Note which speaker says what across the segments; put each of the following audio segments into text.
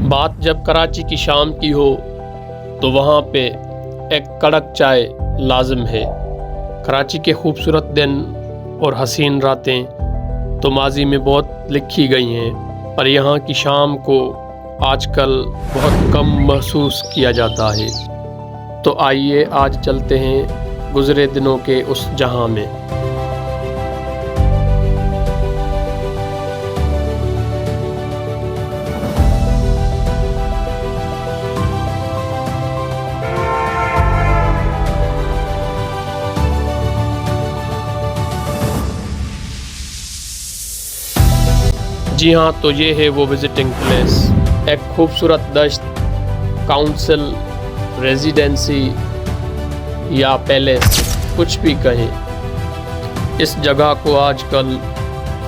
Speaker 1: बात जब कराची की शाम की हो तो वहाँ पे एक कड़क चाय लाजिम है। कराची के खूबसूरत दिन और हसीन रातें तो माजी में बहुत लिखी गई हैं, पर यहाँ की शाम को आजकल बहुत कम महसूस किया जाता है। तो आइए आज चलते हैं गुज़रे दिनों के उस जहां में। जी हाँ, तो ये है वो विज़िटिंग प्लेस, एक खूबसूरत दश्त, काउंसिल, रेजिडेंसी या पैलेस, कुछ भी कहें। इस जगह को आजकल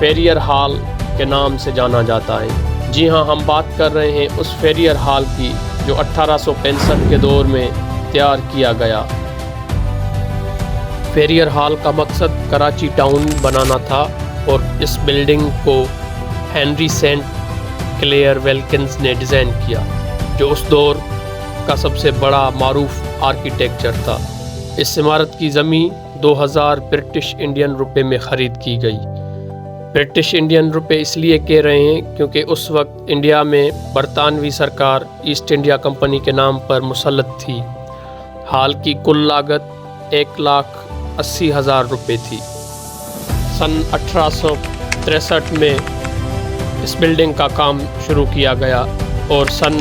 Speaker 1: फेरियर हॉल के नाम से जाना जाता है। जी हाँ, हम बात कर रहे हैं उस फेरियर हॉल की जो 1865 के दौर में तैयार किया गया। फेरियर हॉल का मकसद कराची टाउन बनाना था और इस बिल्डिंग को हेनरी सेंट क्लेयर वेल्किंस ने डिज़ाइन किया, जो उस दौर का सबसे बड़ा मारूफ आर्किटेक्चर था। इस इमारत की ज़मीन 2000 ब्रिटिश इंडियन रुपए में ख़रीद की गई। ब्रिटिश इंडियन रुपए इसलिए कह रहे हैं क्योंकि उस वक्त इंडिया में बरतानवी सरकार ईस्ट इंडिया कंपनी के नाम पर मुसल्लत थी। हाल की कुल लागत 1,80,000 रुपये थी। सन 1863 में इस बिल्डिंग का काम शुरू किया गया और सन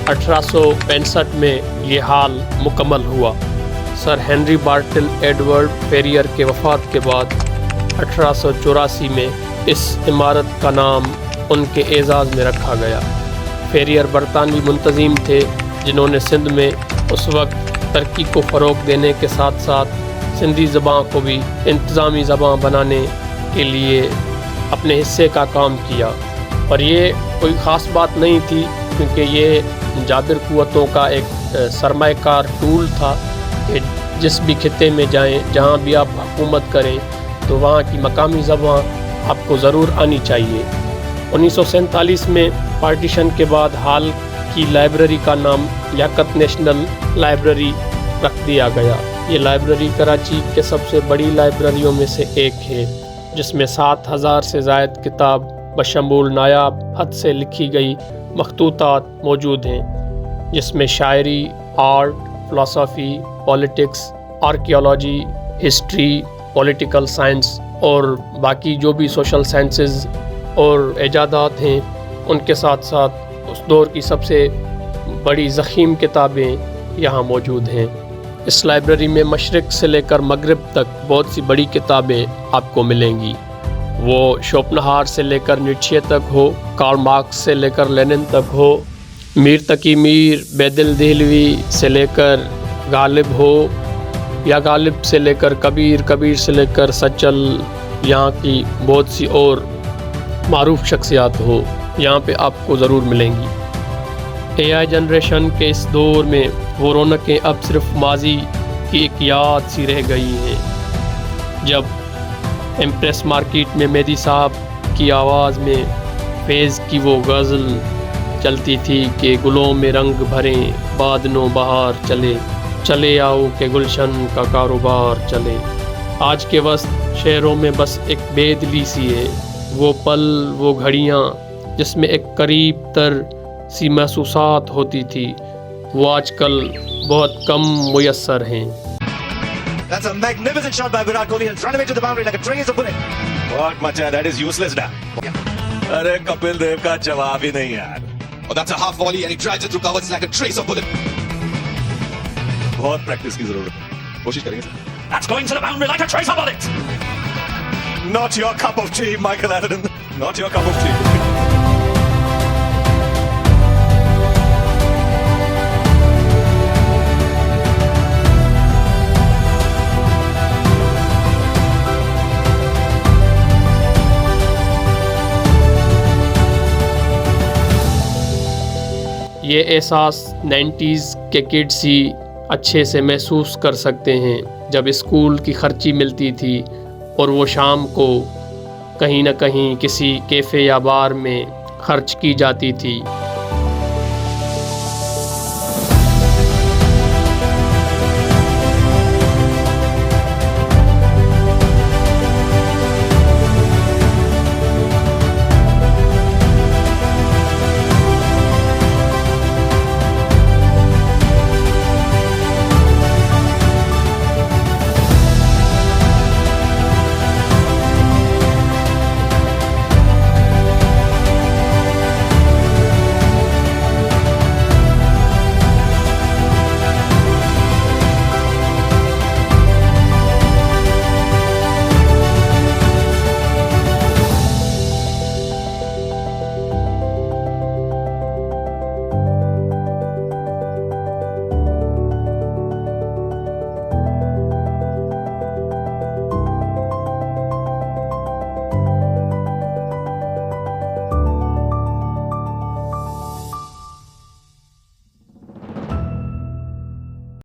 Speaker 1: 1865 में ये हॉल मुकम्मल हुआ। सर हेनरी बार्टल एडवर्ड फेरियर के वफ़ात के बाद 1884 में इस इमारत का नाम उनके एजाज़ में रखा गया। फेरियर बरतानवी मुंतज़िम थे जिन्होंने सिंध में उस वक्त तरक्की को फ़रोग़ देने के साथ साथ सिंधी ज़बान को भी इंतज़ामी ज़बान बनाने के लिए अपने हिस्से का काम किया। पर ये कोई ख़ास बात नहीं थी क्योंकि ये जाबिर क़ुव्वतों का एक सरमाएकार टूल था कि जिस भी खिते में जाएं, जहाँ भी आप हुकूमत करें, तो वहाँ की मकामी ज़बान आपको ज़रूर आनी चाहिए। 1947 में पार्टीशन के बाद हॉल की लाइब्रेरी का नाम लियाकत नेशनल लाइब्रेरी रख दिया गया। ये लाइब्रेरी कराची के सबसे बड़ी लाइब्रेरियों में से एक है, जिसमें 7,000 से ज़ायद किताब बशमूल नायाब हद से लिखी गई मखतूतात मौजूद हैं, जिसमें शायरी, art, philosophy, politics, archaeology, history, political science और बाकी जो भी सोशल साइंसेस और इजादात हैं, उनके साथ साथ उस दौर की सबसे बड़ी ज़ख़ीम किताबें यहाँ मौजूद हैं। इस लाइब्रेरी में मशरिक़ से लेकर मगरिब तक बहुत सी बड़ी किताबें आपको मिलेंगी। वो शोपनहार से लेकर नीट्शे तक हो, कार्ल मार्क्स से लेकर लेनिन तक हो, मीर तकी मीर, बेदिल दहलवी से लेकर गालिब हो, या गालिब से लेकर कबीर, कबीर से लेकर सचल, यहाँ की बहुत सी और मारूफ शख्सियात हो, यहाँ पे आपको ज़रूर मिलेंगी। AI जनरेशन के इस दौर में वो रौनकें अब सिर्फ माजी की एक याद सी रह गई हैं, जब एम्प्रेस मार्केट में मेहदी साहब की आवाज़ में फेज़ की वो गज़ल चलती थी कि गुलों में रंग भरें बादनों बहार चले, चले आओ के गुलशन का कारोबार चले। आज के वक्त शहरों में बस एक बेदली सी है, वो पल, वो घड़ियाँ जिसमें एक करीब तर सी महसूसात होती थी, वो आजकल बहुत कम मुयस्सर हैं।
Speaker 2: That's a magnificent shot by Virat Kohli and run away to the boundary like a trace of bullet.
Speaker 3: What macha, that is useless now. अरे कपिल देव का जवाब ही नहीं यार।
Speaker 2: Oh, that's a half volley and he drives it through covers like a trace of bullet.
Speaker 3: बहुत practice की जरूरत है। कोशिश करेंगे sir.
Speaker 4: That's going to the boundary like a trace of bullet.
Speaker 3: Not your cup of tea, Michael Adden. Not your cup of tea.
Speaker 1: ये एहसास 90s के kids ही अच्छे से महसूस कर सकते हैं, जब स्कूल की खर्ची मिलती थी और वो शाम को कहीं ना कहीं किसी कैफ़े या बार में खर्च की जाती थी।